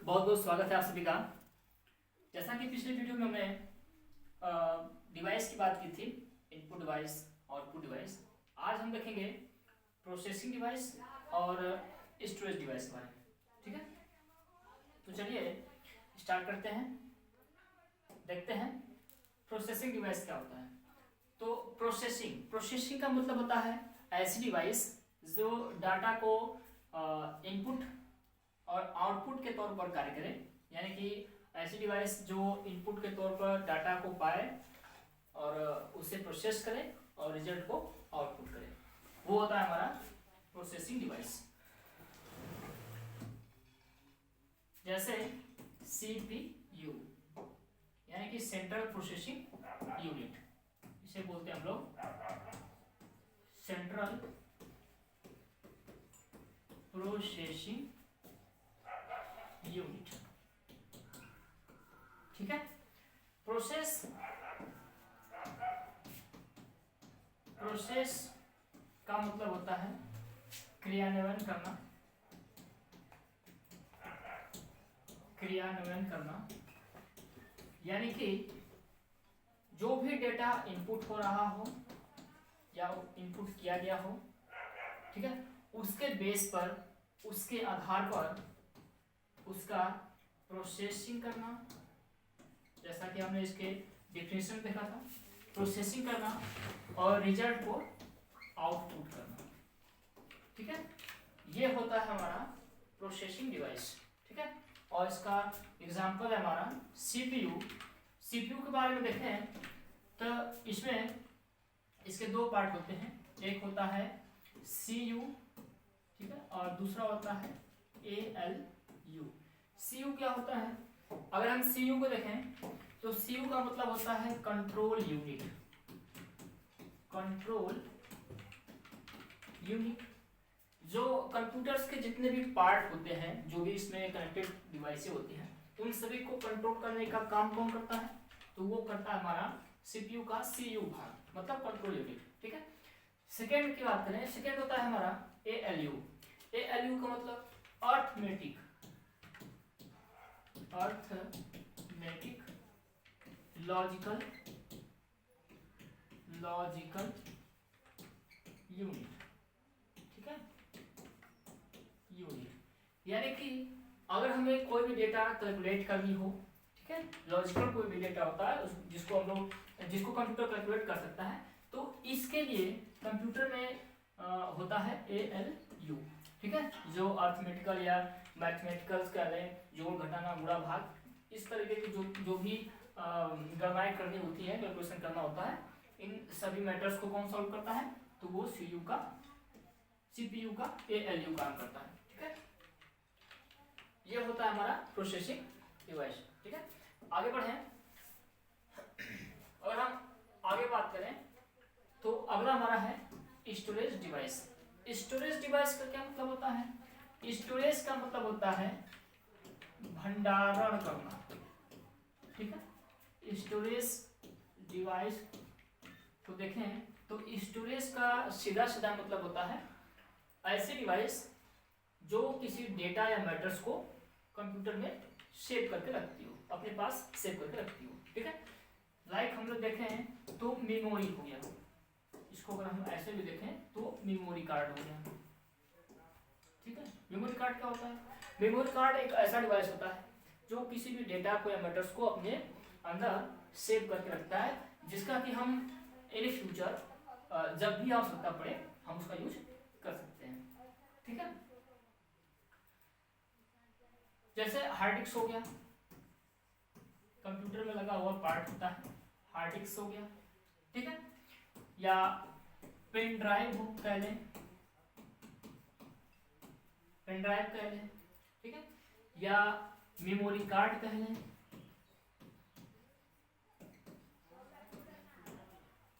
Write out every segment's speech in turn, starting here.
बहुत बहुत स्वागत है आप सभी का। जैसा कि पिछले वीडियो में हमने डिवाइस की बात की थी, इनपुट डिवाइस आउटपुट डिवाइस। आज हम देखेंगे प्रोसेसिंग डिवाइस और स्टोरेज डिवाइस के बारे में। ठीक है, तो चलिए स्टार्ट करते हैं, देखते हैं प्रोसेसिंग डिवाइस क्या होता है। तो प्रोसेसिंग का मतलब होता है ऐसी डिवाइस जो डाटा को इनपुट और आउटपुट के तौर पर कार्य करे, यानी कि ऐसी डिवाइस जो इनपुट के तौर पर डाटा को पाए और उसे प्रोसेस करे और रिजल्ट को आउटपुट करे, वो होता है हमारा प्रोसेसिंग डिवाइस। जैसे CPU यानी कि सेंट्रल प्रोसेसिंग यूनिट, इसे बोलते हैं हम लोग सेंट्रल प्रोसेसिंग यूनिट। ठीक है, प्रोसेस का मतलब होता है क्रियान्वयन करना, यानी कि जो भी डेटा इनपुट हो रहा हो या इनपुट किया गया हो, ठीक है, उसके बेस पर, उसके आधार पर उसका प्रोसेसिंग करना। जैसा कि हमने इसके डिफिनेशन देखा था, प्रोसेसिंग करना और रिजल्ट को आउटपुट करना। ठीक है, ये होता है हमारा प्रोसेसिंग डिवाइस। ठीक है, और इसका एग्जांपल है हमारा CPU के बारे में देखें तो इसमें इसके दो पार्ट होते हैं, एक होता है CU, ठीक है, और दूसरा होता है ALU। CU क्या होता है? अगर हम CU को देखें तो CU का मतलब होता है कंट्रोल यूनिट। जो कंप्यूटर्स के जितने भी पार्ट होते हैं, जो भी इसमें कनेक्टेड डिवाइसें होती हैं, उन सभी को कंट्रोल करने का काम कौन करता है? तो वो करता है हमारा CPU का CU भाग, मतलब कंट्रोल यूनिट। ठीक है, सेकेंड की बात करें, सेकेंड होता है हमारा ALU का मतलब अर्थमेटिक लॉजिकल यूनिट। ठीक है, यूनिट यानी कि अगर हमें कोई भी डेटा कैलकुलेट करनी हो, ठीक है, लॉजिकल कोई भी डेटा होता है जिसको कंप्यूटर कैलकुलेट कर सकता है, तो इसके लिए कंप्यूटर में होता है ALU। ठीक है, जो अर्थमेटिकल या मैथमेटिकल्स कह लें, जोड़ घटाना गुणा भाग, इस तरीके की जो भी गणनाएं करनी होती है, कैलकुलेशन करना होता है, इन सभी मैटर्स को कौन सॉल्व करता है? तो वो CPU का ALU काम करता है। ठीक है, ये होता है हमारा प्रोसेसिंग डिवाइस। ठीक है, आगे बढ़ें, अगर हम आगे बात करें तो अगला हमारा है स्टोरेज डिवाइस। स्टोरेज डिवाइस का क्या मतलब होता है? स्टोरेज का मतलब होता है भंडारण करना। ठीक है, स्टोरेज डिवाइस को देखें तो स्टोरेज का सीधा मतलब होता है ऐसी डिवाइस जो किसी डेटा या मैटर्स को कंप्यूटर में सेव करके रखती हो, अपने पास सेव करके रखती हो। ठीक है, लाइक हम लोग देखें तो मेमोरी हो गया, इसको अगर हम ऐसे भी देखें तो मेमोरी कार्ड हो गया। ठीक है, मेमोरी कार्ड क्या होता है? मेमोरी कार्ड एक ऐसा डिवाइस होता है जो किसी भी डेटा को या मैटर्स को अपने अंदर सेव करके रखता है, जिसका कि हम इन फ्यूचर जब भी आवश्यकता पड़े हम उसका यूज कर सकते हैं। ठीक है, जैसे हार्ड डिस्क हो गया, कंप्यूटर में लगा हुआ पार्ट होता है, हार्ड डिस्क हो गया। ठीक है, या पेन ड्राइव हो कह लें, पेन ड्राइव कह लें। ठीक है, या मेमोरी कार्ड कह लें।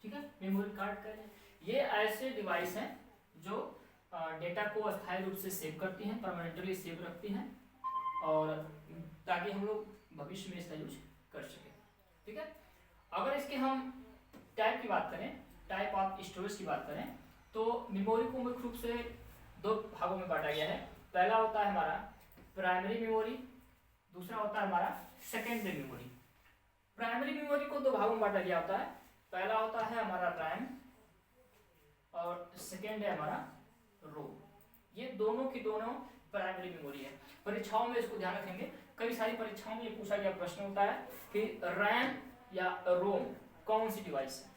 ठीक है, मेमोरी कार्ड कह लें। ये ऐसे डिवाइस हैं जो डेटा को अस्थायी रूप से सेव करती हैं, परमानेंटली सेव रखती हैं, और ताकि हम लोग भविष्य में इसका यूज कर सकें। ठीक है, अगर इसके हम टाइप की बात करें, टाइप ऑफ स्टोरेज की बात करें, तो मेमोरी को मुख्य रूप से दो भागों में बांटा गया है। पहला होता है हमारा प्राइमरी मेमोरी दूसरा होता है हमारा सेकेंडरी मेमोरी। प्राइमरी मेमोरी को दो भागों में बांटा गया होता है, पहला होता है हमारा रैम और सेकेंड है हमारा रोम। ये दोनों की दोनों प्राइमरी मेमोरी है। परीक्षाओं में इसको ध्यान रखेंगे, कई सारी परीक्षाओं में ये पूछा गया प्रश्न होता है कि रैम या रोम कौन सी डिवाइस है,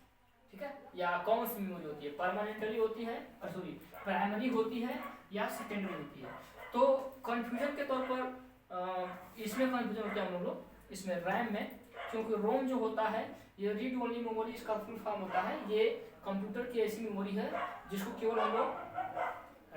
ठीक है, या कौन सी मेमोरी होती है, परमानेंटली होती है, सॉरी प्राइमरी होती है या सेकेंडरी होती है। तो कंफ्यूजन के तौर पर इसमें कंफ्यूजन होता है हम लोग इसमें रैम में, क्योंकि रोम जो होता है ये रीड ओनली मेमोरी, इसका फुल फॉर्म होता है, ये कंप्यूटर की ऐसी मेमोरी है जिसको केवल हम लोग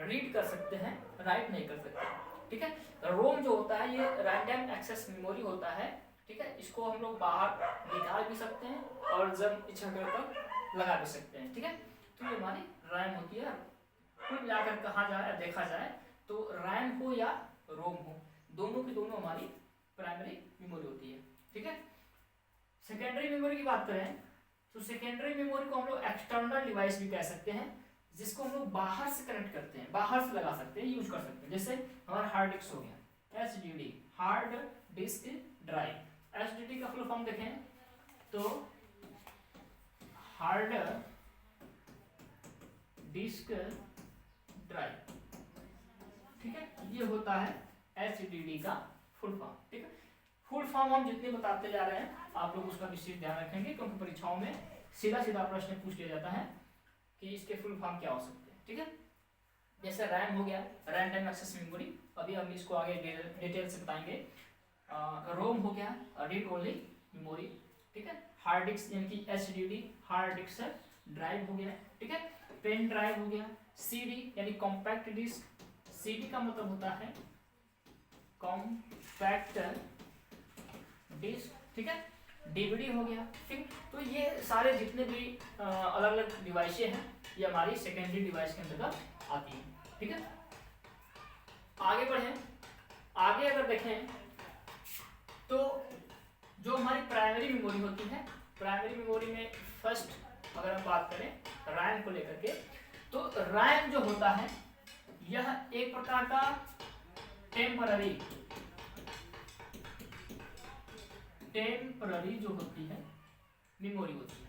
रीड कर सकते हैं, राइट नहीं कर सकते, ठीक है। रोम जो होता है ये रैंडम एक्सेस मेमोरी होता है, ठीक है, इसको हम लोग बाहर निकाल भी सकते हैं और जब इच्छा करे तब लगा भी सकते हैं, ठीक है। तो ये हमारी रैम होती है। कुल मिलाकर कहा जाए देखा जाए तो रैम हो या रोम हो, दोनों की दोनों हमारी प्राइमरी मेमोरी होती है, ठीक है। सेकेंडरी मेमोरी की बात करें तो सेकेंडरी मेमोरी को हम लोग एक्सटर्नल डिवाइस भी कह सकते हैं, जिसको हम लोग बाहर से कनेक्ट करते हैं, बाहर से लगा सकते हैं, यूज कर सकते हैं। जैसे हमारा हार्ड डिस्क हो गया, HDD hard disk drive. HDD का फुल फॉर्म देखें तो हार्ड डिस्क ड्राइव, ठीक है, ये होता है एचडीडी का फुल फॉर्म, ठीक है। फुल फॉर्म हम जितने बताते जा रहे हैं आप लोग उसका विशेष ध्यान रखेंगे, क्योंकि परीक्षाओं में सीधा सीधा प्रश्न पूछ लिया जाता है कि इसके फुल फॉर्म क्या हो सकते हैं, ठीक है। जैसे रैम हो गया, रैंडम एक्सेस मेमोरी, अभी हम इसको आगे डिटेल से बताएंगे। रोम हो गया, रीड ओनली मेमोरी, ठीक है। हार्ड डिस्क यानी कि एचडीडी हार्ड डिस्क ड्राइव हो गया, ठीक है। पेन ड्राइव हो गया, सीडी यानी कॉम्पैक्ट डिस्क, सीडी का मतलब होता है कॉम्पैक्ट डिस्क, ठीक है। डीवीडी हो गया, ठीक। तो ये सारे जितने भी अलग अलग डिवाइसें हैं ये हमारी सेकेंडरी डिवाइस के अंतर्गत आती है, ठीक है। आगे बढ़े, आगे अगर देखें तो जो हमारी प्राइमरी मेमोरी होती है, प्राइमरी मेमोरी में फर्स्ट अगर हम बात करें रैम को लेकर के, तो रैम जो होता है यह एक प्रकार का टेम्पररी जो होती है मेमोरी होती है।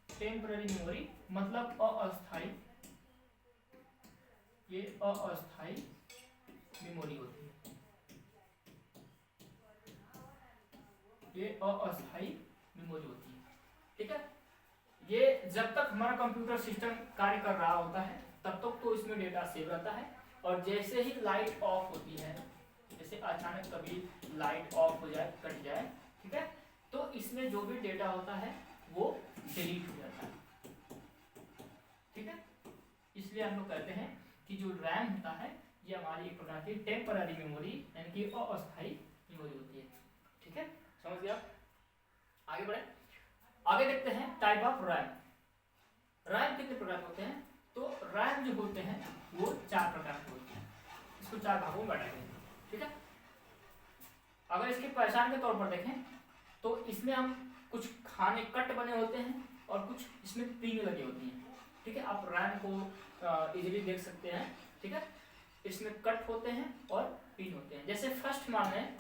टेम्पररी मेमोरी मतलब अस्थायी, ये अस्थायी मेमोरी होती है, ये अस्थायी मेमोरी होती है, ठीक है। ये जब तक हमारा कंप्यूटर सिस्टम कार्य कर रहा होता है तब तक तो इसमें डेटा सेव रहता है, और जैसे ही लाइट ऑफ होती है, जैसे अचानक कभी लाइट ऑफ हो जाए, कट जाए, ठीक है, तो इसमें जो भी डेटा होता है वो डिलीट हो जाता है, ठीक है। इसलिए हम लोग कहते हैं कि जो रैम होता है ये हमारी एक प्रकार की टेम्पररी मेमोरी यानी कि अस्थायी मेमोरी होती है, ठीक है, समझ गया। आगे बढ़े, आगे देखते हैं टाइप ऑफ रैम। रैम कितने प्रकार के होते हैं? तो रैम जो होते हैं वो 4 प्रकार के होते हैं, इसको 4 भागों में बांटा गया है, ठीक है। अगर इसकी पहचान के तौर पर देखें तो इसमें हम कुछ खाने कट बने होते हैं और कुछ इसमें पिन लगी होती हैं, ठीक है। आप रैम को इजीली देख सकते हैं, ठीक है, इसमें कट होते हैं और पिन होते हैं। जैसे फर्स्ट मान लें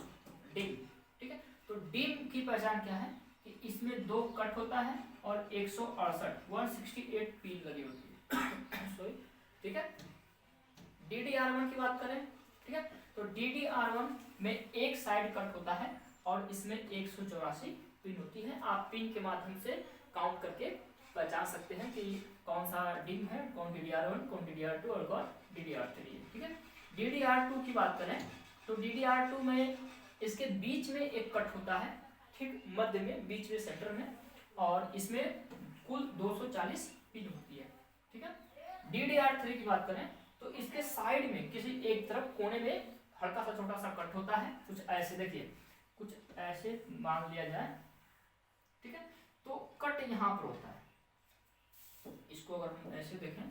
डिम, ठीक है, तो डिम की पहचान क्या है कि इसमें 2 कट होता है और 168 पिन लगी होती है सॉरी, ठीक है। DDR1 की बात करें, ठीक है, तो DDR1 में एक साइड कट होता है और इसमें 184 पिन होती है। आप पिन के माध्यम से काउंट करके पहचान सकते हैं कि कौन सा डिम है, कौन DDR1, कौन DDR2 और कौन DDR3 है, ठीक है। DDR2 की बात करें तो DDR2 में इसके बीच में एक कट होता है, ठीक मध्य में, बीच में, सेंटर में, और इसमें कुल 240 पिन होती है, ठीक है। DDR3 की बात करें तो इसके साइड में किसी एक तरफ कोने में हल्का सा छोटा सा कट होता है, कुछ ऐसे, देखिए कुछ ऐसे मान लिया जाए, ठीक है, तो कट यहाँ पर होता है। इसको अगर हम ऐसे देखें,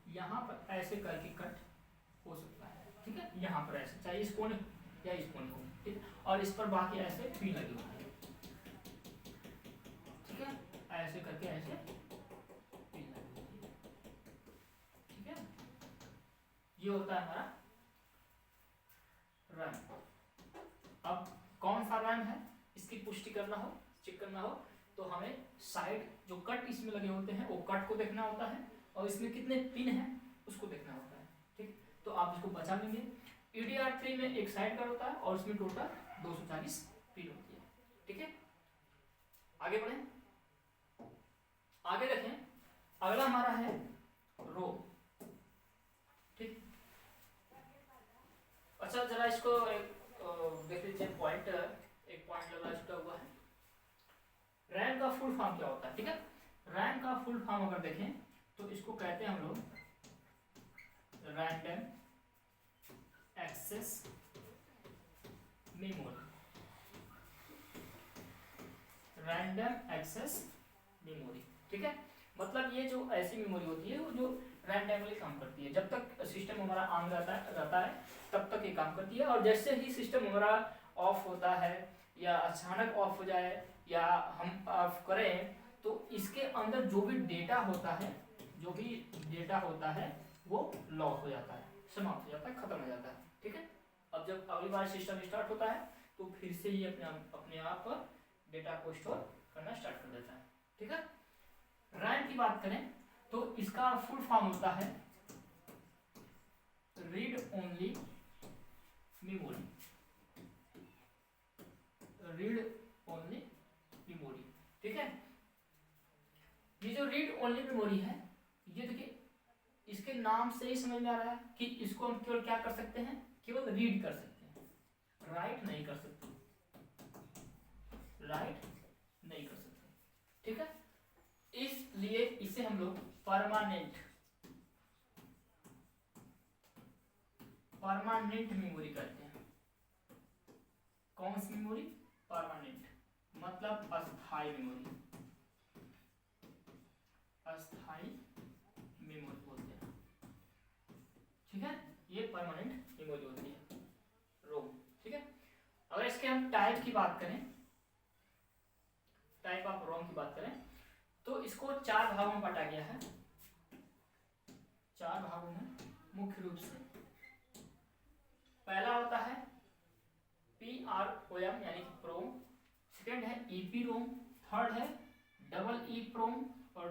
यहाँ पर ऐसे करके कट हो सकता है, ठीक है, यहाँ पर ऐसे, चाहे इस कोने या इस कोने को, ठीक है, और इस पर बाकी ऐसे पिन लगी होती है, ठीक है, ऐसे करके ऐसे पिन लगी होती है, ये होता है हमारा रैम। अब कौन सा रैम है इसकी पुष्टि करना हो, चेक करना हो, तो हमें साइड जो कट इसमें लगे होते हैं वो कट को देखना होता है और इसमें कितने पिन हैं उसको देखना होता है। ठीक, तो आप इसको बचा लेंगे। EDR3 में एक साइड कट होता है और उसमें टोटल 240 पिन होती है। ठीक है, आगे बढ़े, आगे देखें। अगला हमारा है रो। ठीक, अच्छा जरा इसको देख लीजिए पॉइंट, एक पॉइंट लगा छुटा हुआ है। रैम का फुल फॉर्म क्या होता है? ठीक है, रैम का फुल फॉर्म अगर देखें तो इसको कहते हैं हम लोग random access memory. Random access memory, ठीक है, मतलब ये जो ऐसी मेमोरी होती है वो जो रैंडमली काम करती है। जब तक सिस्टम हमारा ऑन रहता है तब तक ये काम करती है, और जैसे ही सिस्टम हमारा ऑफ होता है या अचानक ऑफ हो जाए या हम ऑफ करें तो इसके अंदर जो भी डेटा होता है वो लॉस हो जाता है, समाप्त हो जाता है, खत्म हो जाता है। ठीक है, अब जब अगली बार सिस्टम स्टार्ट होता है तो फिर से ये अपने आप डेटा को स्टोर करना स्टार्ट कर देता है। ठीक है, रैम की बात करें तो इसका फुल फॉर्म होता है read only memory. Read only memory, ठीक है, ये जो रीड ओनली मेमोरी है, ये देखिए इसके नाम से ही समझ में आ रहा है कि इसको हम केवल क्या कर सकते हैं, केवल रीड कर सकते हैं, राइट नहीं कर सकते, राइट नहीं कर सकते। ठीक है, इसलिए इसे हम लोग परमानेंट मेमोरी कहते हैं। कौन सी मेमोरी? परमानेंट, मतलब अस्थाई मेमोरी, अस्थाई मेमोरी बोलते हैं। ठीक है, ये परमानेंट मेमोरी होती है रोम। ठीक है, अगर इसके हम टाइप की बात करें, टाइप ऑफ रोम की बात करें तो इसको 4 भागों में बांटा गया है। 4 भागों में मुख्य रूप से। पहला होता है PROM यानी कि प्रोम, सेकंड है EPROM, थर्ड है EEPROM और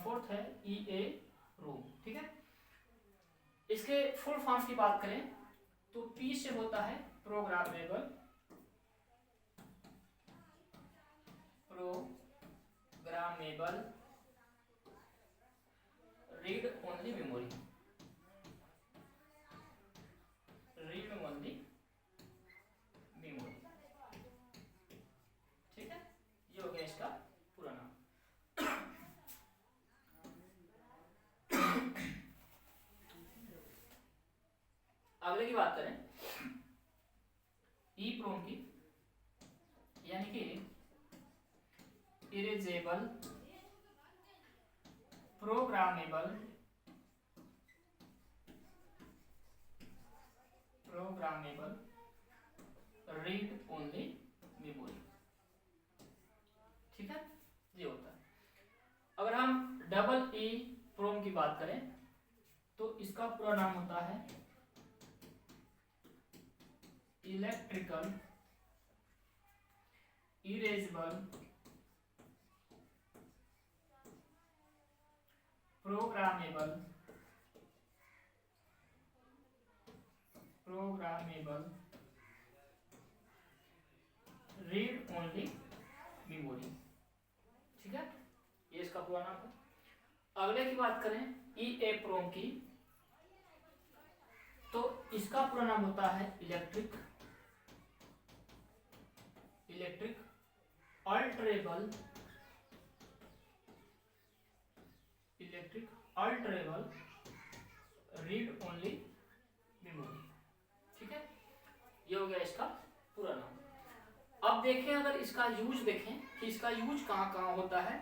फोर्थ है EAROM। ठीक है, इसके फुल फॉर्म की बात करें तो P से होता है programmable read only memory. Read only memory, ठीक है, ये हो गया इसका पूरा नाम। अगले की बात करें EEPROM की, यानी कि erasable programmable read only memory. ठीक है, ये होता है। अगर हम EEPROM की बात करें तो इसका पूरा नाम होता है electrical erasable programmable read only memory. ठीक है, ये इसका पूरा नाम है। अगले की बात करें EEPROM की तो इसका पूरा नाम होता है electric alterable read only memory. ठीक है, ये हो गया इसका पूरा नाम। अब देखें, अगर इसका यूज देखें कि इसका यूज कहाँ कहाँ होता है।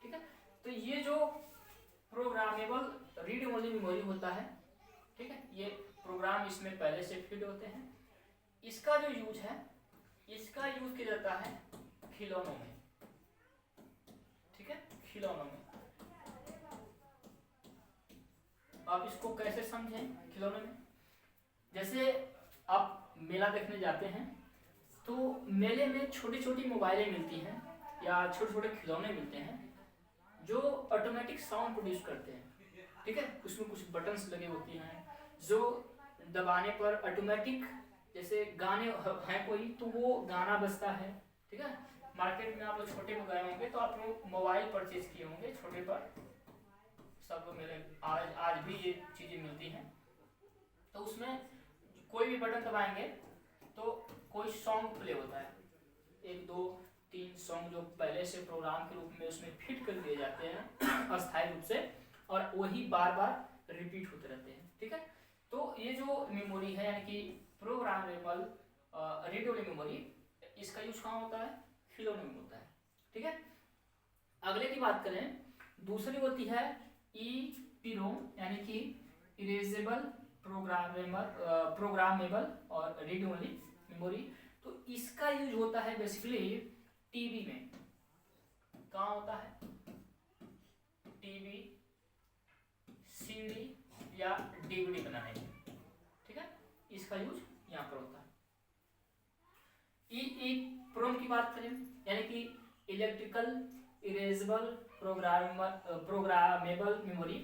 ठीक है, तो ये जो प्रोग्रामेबल रीड ओनली मेमोरी होता है, ठीक है, ये प्रोग्राम इसमें पहले से फीड होते हैं। इसका जो यूज है, इसका यूज किया जाता है खिलौनों में। ठीक है, खिलौनों में। आप इसको कैसे समझें खिलौने में? जैसे आप मेला देखने जाते हैं तो मेले में छोटी छोटी मोबाइलें मिलती हैं या छोटे छोटे खिलौने मिलते हैं जो ऑटोमेटिक साउंड प्रोड्यूस करते हैं, ठीक है। उसमें कुछ बटन्स लगे होते हैं जो दबाने पर ऑटोमेटिक, जैसे गाने हैं कोई तो वो गाना बजता है, ठीक है। मार्केट में आप लोग छोटे में गए होंगे तो आप लोग मोबाइल परचेज किए होंगे छोटे पर, सब लोग मेरे आज भी ये चीज़ें मिलती हैं। तो उसमें कोई भी बटन दबाएंगे तो कोई सॉन्ग प्ले होता है, 1 2 3 सॉन्ग जो पहले से प्रोग्राम के रूप में उसमें फिट कर दिए जाते हैं अस्थायी रूप से, और वही बार बार रिपीट होते रहते हैं, ठीक है। तो ये जो मेमोरी है यानी कि प्रोग्रामेबल रीड ओनली मेमोरी, इसका यूज कहाँ होता है? खिलौने में होता है, ठीक है। अगले की बात करें, दूसरी होती है EEPROM यानी कि इरेजेबल प्रोग्रामेबल और रीड ओनली मेमोरी। तो इसका यूज होता है बेसिकली टीवी में। कहाँ होता है? टीवी, सीडी या डीवीडी बनाने में, ठीक है। इसका यूज यहाँ पर होता है। EEPROM की बात करें यानी कि इलेक्ट्रिकल इरेजेबल प्रोग्रामेबल मेमोरी,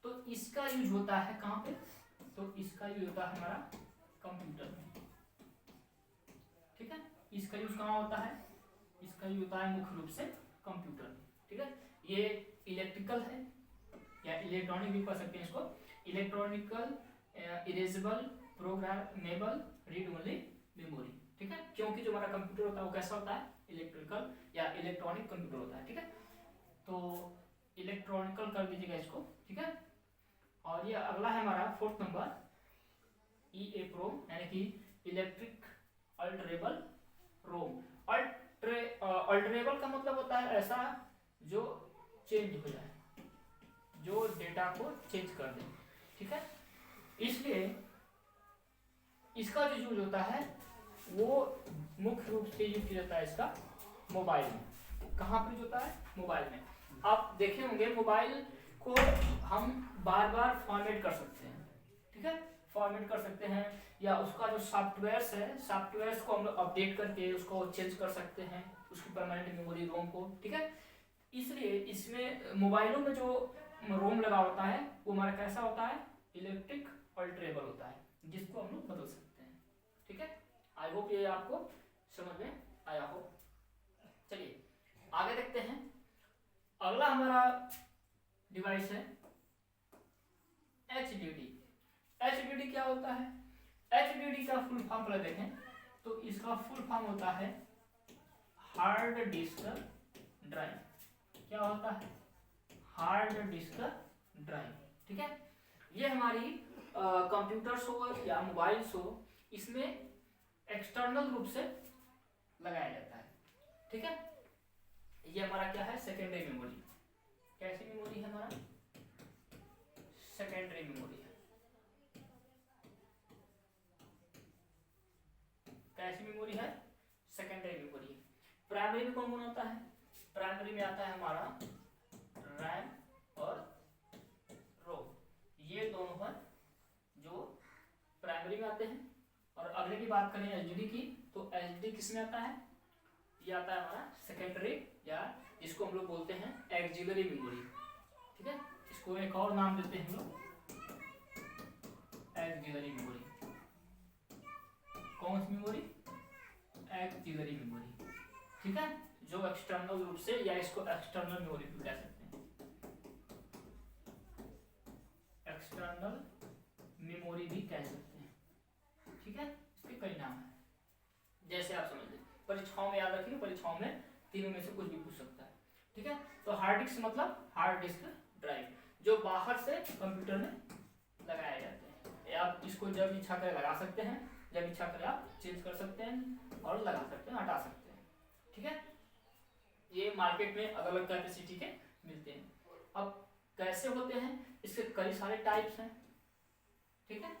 तो इसका यूज होता है कहाँ पे? तो इसका यूज होता है हमारा कंप्यूटर में, ठीक है। इसका यूज कहाँ होता है? इसका यूज होता है मुख्य रूप से कंप्यूटर में, ठीक है। ये इलेक्ट्रिकल है या इलेक्ट्रॉनिक भी कह सकते हैं इसको, electronical erasable programmable read only memory, ठीक है। क्योंकि जो हमारा कंप्यूटर होता है वो कैसा होता है? इलेक्ट्रिकल या इलेक्ट्रॉनिक कंप्यूटर होता है, ठीक है। तो इलेक्ट्रॉनिकल कर दीजिएगा इसको, ठीक है। और ये अगला है हमारा 4th नंबर EEPROM यानी कि इलेक्ट्रिक अल्टरेबल रोम। अल्टरेबल का मतलब होता है ऐसा जो चेंज हो जाए, जो डेटा को चेंज कर दे, ठीक है। इसलिए इसका जो यूज होता है वो मुख्य रूप से यूज किया जाता है इसका मोबाइल में। कहाँ पर यूज होता है? मोबाइल में। आप देखे होंगे मोबाइल को हम बार बार फॉर्मेट कर सकते हैं, ठीक है। फॉर्मेट कर सकते हैं या उसका जो सॉफ्टवेयर्स है, सॉफ्टवेयर्स को हम लोग अपडेट करके उसको चेंज कर सकते हैं, उसकी परमानेंट मेमोरी रोम को, ठीक है। इसलिए इसमें मोबाइलों में जो रोम लगा होता है वो हमारा कैसा होता है? इलेक्ट्रिक अल्टरेबल होता है, जिसको हम लोग बदल सकते हैं, ठीक है। आई होप ये आपको समझ में आया हो। चलिए आगे देखते हैं। अगला हमारा डिवाइस है HDD। HDD क्या होता है? HDD का फुल फॉर्म पहले देखें तो इसका फुल फॉर्म होता है हार्ड डिस्क ड्राइव। क्या होता है? हार्ड डिस्क ड्राइव, ठीक है। ये हमारी कंप्यूटर्स हो या मोबाइल्स हो, इसमें एक्सटर्नल रूप से लगाया जाता है, ठीक है। ये हमारा क्या है? Secondary memory. कैसी मेमोरी है हमारा? सेकेंडरी मेमोरी है। कैसी मेमोरी है? Secondary memory. प्राइमरी में कौन कौन आता है? प्राइमरी में आता है हमारा रैम और रोम, ये दोनों हैं जो प्राइमरी में आते हैं। और अगले की बात करें एचडीडी की, तो एचडीडी किस में आता है? ये आता है हमारा सेकेंडरी, या जिसको हम लोग बोलते हैं एक्सिलरी मेमोरी, ठीक है। इसको एक और नाम देते हैं हम लोग एक्सिलरी मेमोरी। कौन सी मेमोरी? एक्सिलरी मेमोरी, ठीक है। जो एक्सटर्नल रूप से, या इसको एक्सटर्नल मेमोरी भी कह सकते हैं, एक्सटर्नल मेमोरी भी कह सकते हैं, ठीक है। इसके कई नाम है, जैसे आप समझ लें। परीक्षाओं में याद रखिए, परीक्षाओं में तीनों में से कुछ भी पूछ सकता है, ठीक है। तो हार्ड डिस्क मतलब हार्ड डिस्क ड्राइव, जो बाहर से कंप्यूटर में लगाए जाते हैं। आप इसको जब इच्छा करें लगा सकते हैं, जब इच्छा करें आप चेंज कर सकते हैं और लगा सकते हैं, हटा सकते हैं, ठीक है। ये मार्केट में अलग अलग कैपेसिटी के मिलते हैं। अब कैसे होते हैं? इसके कई सारे टाइप्स हैं, ठीक है।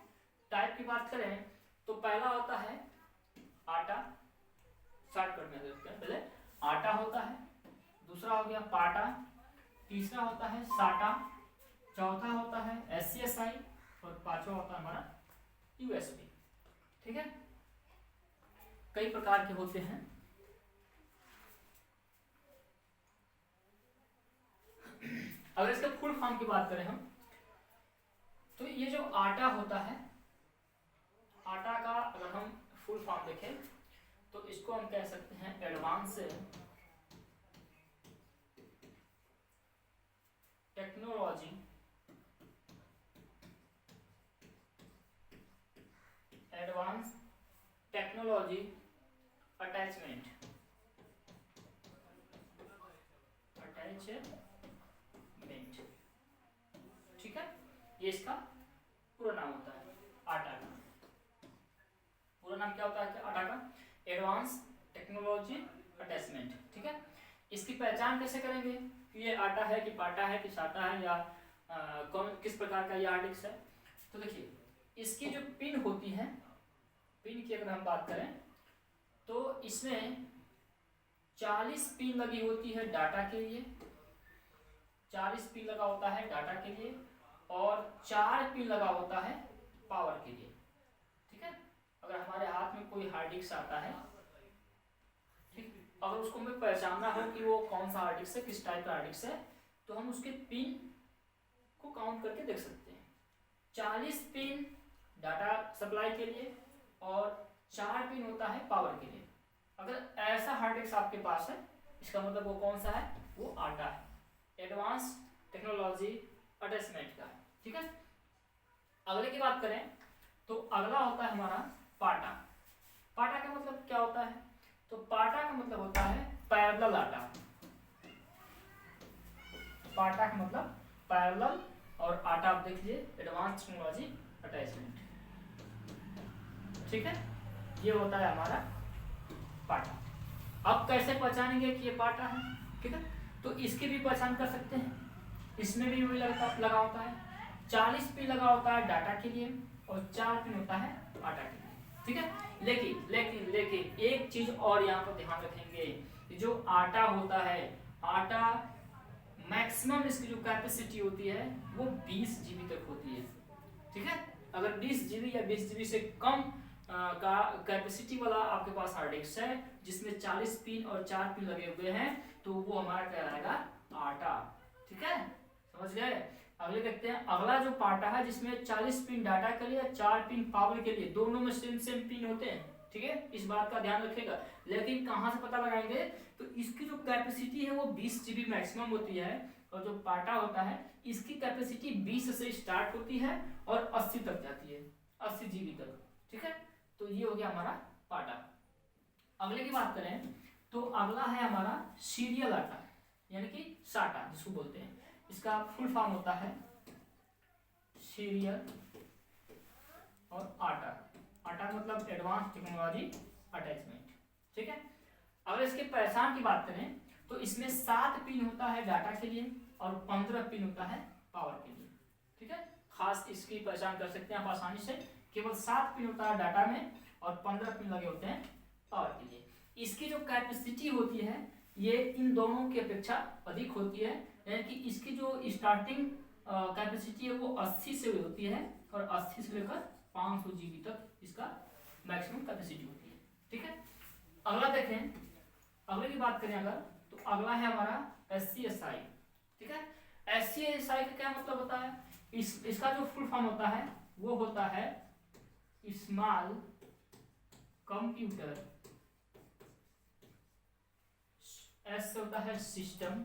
टाइप की बात करें तो पहला होता है आटा, शॉर्टकट में देखते हैं। पहले आटा होता है, दूसरा हो गया पाटा, तीसरा होता है साटा, चौथा होता है SCSI और पांचवा होता है हमारा USB। ठीक है, कई प्रकार के होते हैं। अगर इसके फुल फॉर्म की बात करें हम, तो ये जो आटा होता है, आटा का अगर हम फुल फॉर्म देखें तो इसको हम कह सकते हैं एडवांस टेक्नोलॉजी अटैचमेंट। ठीक है, ये इसका पूरा नाम होता है आटा का। पूरा नाम क्या होता है आटा का? Advance technology attachment. ठीक है, इसकी पहचान कैसे करेंगे कि ये आटा है कि पाटा है कि साटा है या कौन किस प्रकार का ये हार्ड डिस्क है? तो देखिए, इसकी जो पिन होती है, पिन की अगर हम बात करें तो इसमें 40 पिन लगी होती है डाटा के लिए, 40 पिन लगा होता है डाटा के लिए और 4 पिन लगा होता है पावर के लिए। ठीक है, अगर हमारे हाथ में कोई हार्ड डिस्क आता है, ठीक, अगर उसको हमें पहचानना हो कि वो कौन सा हार्ड डिस्क है, किस टाइप का हार्ड डिस्क है, तो हम उसके पिन को काउंट करके देख सकते हैं। 40 पिन डाटा सप्लाई के लिए और 4 पिन होता है पावर के लिए। अगर ऐसा हार्ड डिस्क आपके पास है, इसका मतलब वो कौन सा है? वो आटा है, एडवांस टेक्नोलॉजी अटैचमेंट का। ठीक है, अगले की बात करें तो अगला होता है हमारा पाटा। पाटा का मतलब क्या होता है? तो पाटा का मतलब होता है पैरेलल आटा। पाटा का मतलब पैरेलल और आटा आप देख लीजिए एडवांस टेक्नोलॉजी अटैचमेंट। ठीक है, ये होता है हमारा पाटा। अब कैसे पहचानेंगे कि ये पाटा है? ठीक है, तो इसकी भी पहचान कर सकते हैं। इसमें भी वही लगा होता है, 40 पिन लगा होता है डाटा के लिए और 4 पिन होता है आटा के लिए। ठीक है, लेकिन लेकिन लेकिन एक चीज और यहाँ पर ध्यान रखेंगे, जो आटा होता है, आटा मैक्सिमम इसकी जो कैपेसिटी होती है वो 20 GB तक होती है। ठीक है, अगर 20 GB या 20 GB से कम का कैपेसिटी वाला आपके पास हार्ड डिस्क है जिसमें 40 पिन और 4 पिन लगे हुए हैं, तो वो हमारा कहलाएगा आटा। ठीक है, समझ गए? अगले देखते हैं, अगला जो पाटा है जिसमें 40 पिन डाटा के लिए 4 पिन पावर के लिए, दोनों में सेम पिन होते हैं। ठीक है, इस बात का ध्यान रखिएगा। लेकिन कहां से पता लगाएंगे? तो इसकी जो कैपेसिटी है वो 20 GB मैक्सिमम होती है और जो पाटा होता है इसकी कैपेसिटी 20 से स्टार्ट होती है और 80 तक जाती है, 80 GB तक। ठीक है, तो ये हो गया हमारा पाटा। अगले की बात करें तो अगला है हमारा सीरियल आटा, यानी कि साटा जिसको बोलते हैं। इसका फुल फॉर्म होता है सीरियल और आटा। आटा मतलब एडवांस टेक्नोलॉजी अटैचमेंट। ठीक है, अगर इसके पहचान की बात करें तो इसमें 7 पिन होता है डाटा के लिए और 15 पिन होता है पावर के लिए। ठीक है, खास इसकी पहचान कर सकते हैं आप आसानी से, केवल 7 पिन होता है डाटा में और 15 पिन लगे होते हैं पावर के लिए। इसकी जो कैपेसिटी होती है ये इन दोनों की अपेक्षा अधिक होती है, यानी कि इसकी जो स्टार्टिंग कैपेसिटी है वो 80 से होती है और 80 से लेकर 500 GB तक इसका मैक्सिमम कैपेसिटी होती है। ठीक है, अगला देखें, अगले की बात करें अगर, तो अगला है हमारा SCSI। ठीक है, SCSI का क्या मतलब होता है? इसका जो फुल फॉर्म होता है वो होता है स्मॉल कंप्यूटर, S होता है सिस्टम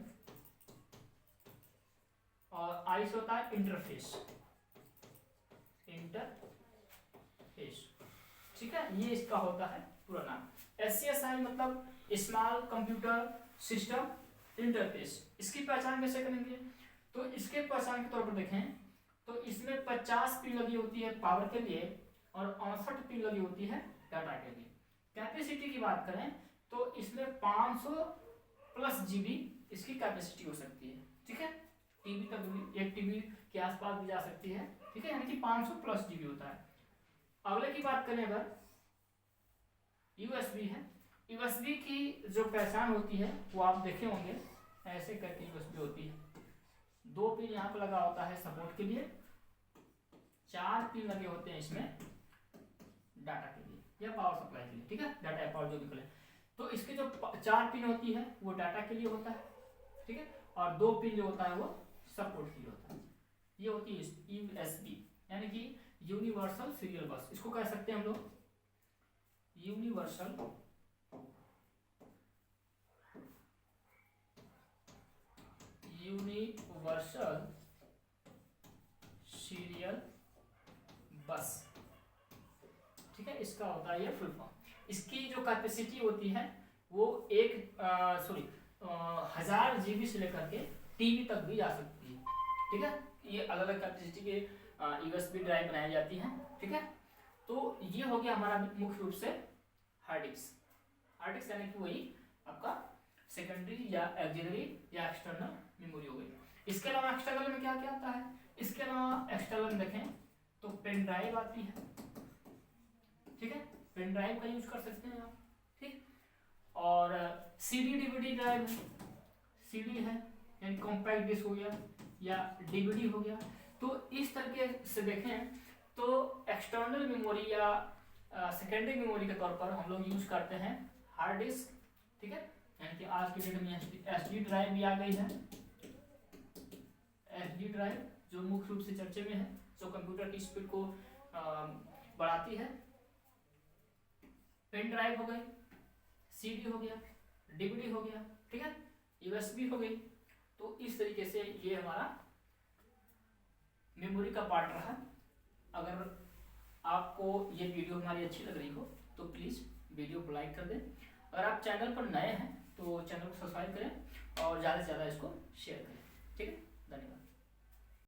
और I से होता है इंटरफेस। ठीक है, ये इसका होता है पूरा नाम। SCSI मतलब स्मॉल कंप्यूटर सिस्टम इंटरफेस। इसकी पहचान कैसे करेंगे? तो इसके पहचान के तौर पर देखें तो इसमें 50 पिन लगी होती है पावर के लिए और 68 पिन लगी होती है डाटा के लिए। कैपेसिटी की बात करें तो इसमें 500+ GB इसकी कैपेसिटी हो सकती है। ठीक है, टीबी तक भी, 1 TB के आसपास भी जा सकती है। ठीक है, यानी कि 500+ GB होता है। अगले की बात करें अगर, USB है। USB की जो पहचान होती है वो आप देखे होंगे, ऐसे करके USB होती है, 2 पिन यहाँ पे लगा होता है सपोर्ट के लिए, 4 पिन लगे होते हैं इसमें डाटा के लिए या पावर सप्लाई के लिए, ठीक है, डाटा या पावर जो निकले। तो इसके जो 4 पिन होती है वो डाटा के लिए होता है, ठीक है, और 2 पिन जो होता है वो सपोर्ट के लिए होता है। ये होती है यूएसबी यानी कि यूनिवर्सल सीरियल बस, इसको कह सकते हैं हम लोग यूनिवर्सल सीरियल बस, ठीक है, इसका होता है ये फुल फॉर्म। इसकी जो कैपेसिटी होती है वो 1000 GB से लेकर के टीबी तक भी जा सकती है, ठीक है। ये अलग अलग कैपेसिटी के यूएसबी ड्राइव बनाई जाती हैं, ठीक है। तो ये हो गया हमारा मुख्य रूप से हार्ड डिस्क यानी कि वही आपका सेकेंडरी या ऑक्सिलरी या एक्सटर्नल मेमोरी हो गई। इसके अलावा एक्सटर्नल में क्या क्या आता है, इसके अलावा एक्सटर्नल में देखें तो पेन ड्राइव आती है, ठीक है, पेन ड्राइव का यूज कर सकते हैं आप, ठीक। और सीडी डीवीडी ड्राइव है, सीडी है यानी कॉम्पैक्ट डिस्क हो गया या डीवीडी हो गया। तो इस तरीके से देखें तो एक्सटर्नल मेमोरी या सेकेंडरी मेमोरी के तौर पर हम लोग यूज करते हैं हार्ड डिस्क, ठीक है, यानी कि आज की डेट में एसडी ड्राइव भी आ गई है, एसडी ड्राइव जो मुख्य रूप से चर्चे में है, जो कंप्यूटर की स्पीड को बढ़ाती है। पेन ड्राइव हो गई, सीडी हो गया, डीवीडी हो गया, ठीक है, यूएसबी हो गई। तो इस तरीके से ये हमारा मेमोरी का पार्ट रहा। अगर आपको ये वीडियो हमारी अच्छी लग रही हो तो प्लीज़ वीडियो को लाइक कर दें। अगर आप चैनल पर नए हैं तो चैनल को सब्सक्राइब करें और ज़्यादा से ज़्यादा इसको शेयर करें, ठीक है। धन्यवाद।